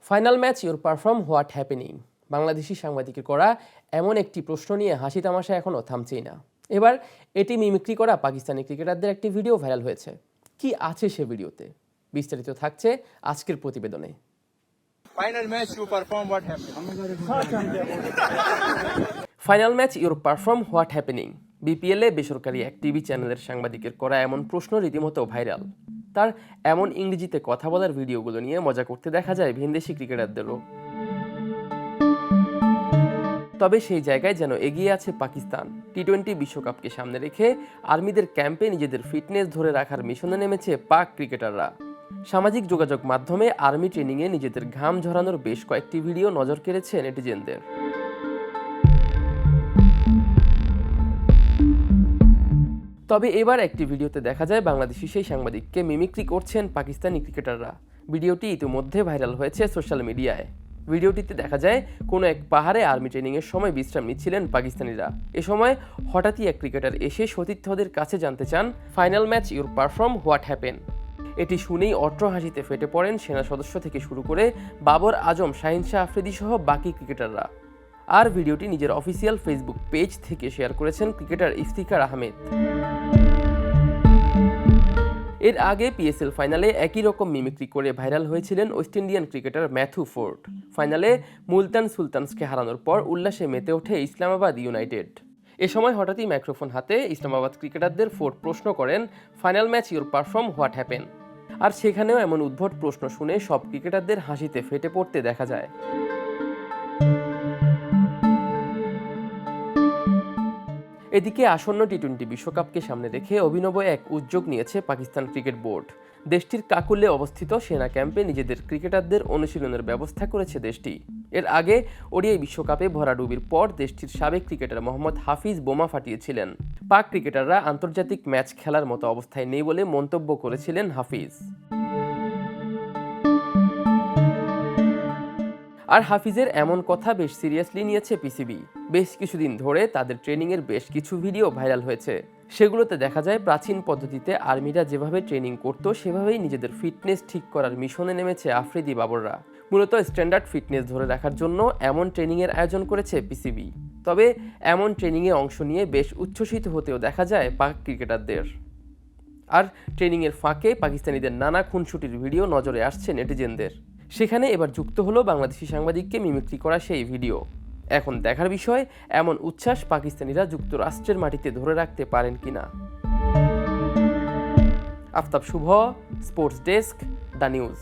Final match your perform what happening. Bangladeshi সাংবাদিকের করা এমন একটি প্রশ্ন নিয়ে হাসি তামাশা এখনও থামছেই না। এবার এটি মিমিক্রি করা পাকিস্তানি ক্রিকেটারদের একটি ভিডিও ভাইরাল হয়েছে। কি আছে সে ভিডিওতে, বিস্তারিত থাকছে আজকের প্রতিবেদনে। Final match your perform what happening. বিপিএলে বেসরকারি এক টিভি চ্যানেলের সাংবাদিকের করা এমন প্রশ্ন রীতিমতো ভাইরাল। তার এমন ইংরেজিতে কথা বলার ভিডিওগুলো নিয়ে মজা করতে দেখা যায় ভিনদেশি ক্রিকেটারদেরও। তবে সেই জায়গায় যেন এগিয়ে আছে পাকিস্তান। টি-20 বিশ্বকাপকে সামনে রেখে আর্মিদের ক্যাম্পে নিজেদের ফিটনেস ধরে রাখার মিশনে নেমেছে পাক ক্রিকেটাররা। সামাজিক যোগাযোগ মাধ্যমে আর্মি ট্রেনিংয়ে নিজেদের ঘাম ঝরানোর বেশ কয়েকটি ভিডিও নজর কেড়েছে নেটিজেনদের। তবে এবার একটি ভিডিওতে দেখা যায় বাংলাদেশি সেই সাংবাদিককে মিমিক্রি করছেন পাকিস্তানি ক্রিকেটাররা। ভিডিওটি ইতিমধ্যে ভাইরাল হয়েছে সোশ্যাল মিডিয়ায়। ভিডিওটিতে দেখা যায় কোনো এক পাহাড়ে আর্মি ট্রেনিংয়ের সময় বিশ্রাম নিচ্ছিলেন পাকিস্তানিরা। এ সময় হঠাৎই এক ক্রিকেটার এসে সতীর্থদের কাছে জানতে চান final match your perform what happen. এটি শুনেই অট্র হাসিতে ফেটে পড়েন সেনা সদস্য থেকে শুরু করে বাবর আজম, শাহিন শাহ আফ্রিদি সহ বাকি ক্রিকেটাররা। আর ভিডিওটি নিজের অফিসিয়াল ফেসবুক পেজ থেকে শেয়ার করেছেন ক্রিকেটার ইফতিখার আহমেদ। এর আগে পিএসএল ফাইনালে একই রকম মিমিক্রি করে ভাইরাল হয়েছিলেন West Indian cricketer Matthew Ford. ফাইনালে মুলতান সুলতানসকে হারানোর পর উল্লাসে মেতে ওঠে ইসলামাবাদ ইউনাইটেড। এ সময় হঠাৎই মাইক্রোফোন হাতে ইসলামাবাদ ক্রিকেটারদের ফোর্ড প্রশ্ন করেন final match your perform what happen. আর সেখানেও এমন উদ্ভট প্রশ্ন শুনে সব ক্রিকেটারদের হাসিতে ফেটে পড়তে দেখা যায়। এদিকে আসন্ন টি-20 বিশ্বকাপকে সামনে রেখে অভিনব এক উদ্যোগ নিয়েছে পাকিস্তান ক্রিকেট বোর্ড। দেশটির কাকুল্যে অবস্থিত সেনা ক্যাম্পে নিজেদের ক্রিকেটারদের অনুশীলনের ব্যবস্থা করেছে দেশটি। এর আগে ওডিআই বিশ্বকাপে ভরাডুবির পর দেশটির সাবেক ক্রিকেটার মোহাম্মদ হাফিজ বোমা ফাটিয়েছিলেন। পাক ক্রিকেটাররা আন্তর্জাতিক ম্যাচ খেলার মতো অবস্থায় নেই বলে মন্তব্য করেছিলেন হাফিজ। আর হাফিজের এমন কথা বেশ সিরিয়াসলি নিয়েছে পিসিবি। বেশ কিছুদিন ধরে তাদের ট্রেনিংয়ের বেশ কিছু ভিডিও ভাইরাল হয়েছে। সেগুলোতে দেখা যায় প্রাচীন পদ্ধতিতে আর্মিরা যেভাবে ট্রেনিং করত সেভাবেই নিজেদের ফিটনেস ঠিক করার মিশনে নেমেছে আফ্রিদি বাবররা। মূলত স্ট্যান্ডার্ড ফিটনেস ধরে রাখার জন্য এমন ট্রেনিংয়ের আয়োজন করেছে পিসিবি। তবে এমন ট্রেনিংয়ে অংশ নিয়ে বেশ উচ্ছ্বসিত হতেও দেখা যায় পাক ক্রিকেটারদের। আর ট্রেনিংয়ের ফাঁকে পাকিস্তানিদের নানা খুনসুটির ভিডিও নজরে আসছে নেটিজেনদের। সেখানে এবার যুক্ত হলো বাংলাদেশি সাংবাদিককে মিমিক্রি করা সেই ভিডিও। এখন দেখার বিষয় এমন উচ্ছ্বাস পাকিস্তানিরা যুক্তরাষ্ট্রের মাটিতে ধরে রাখতে পারেন কিনা। আফতাব শুভ, স্পোর্টস ডেস্ক, দ্য নিউজ।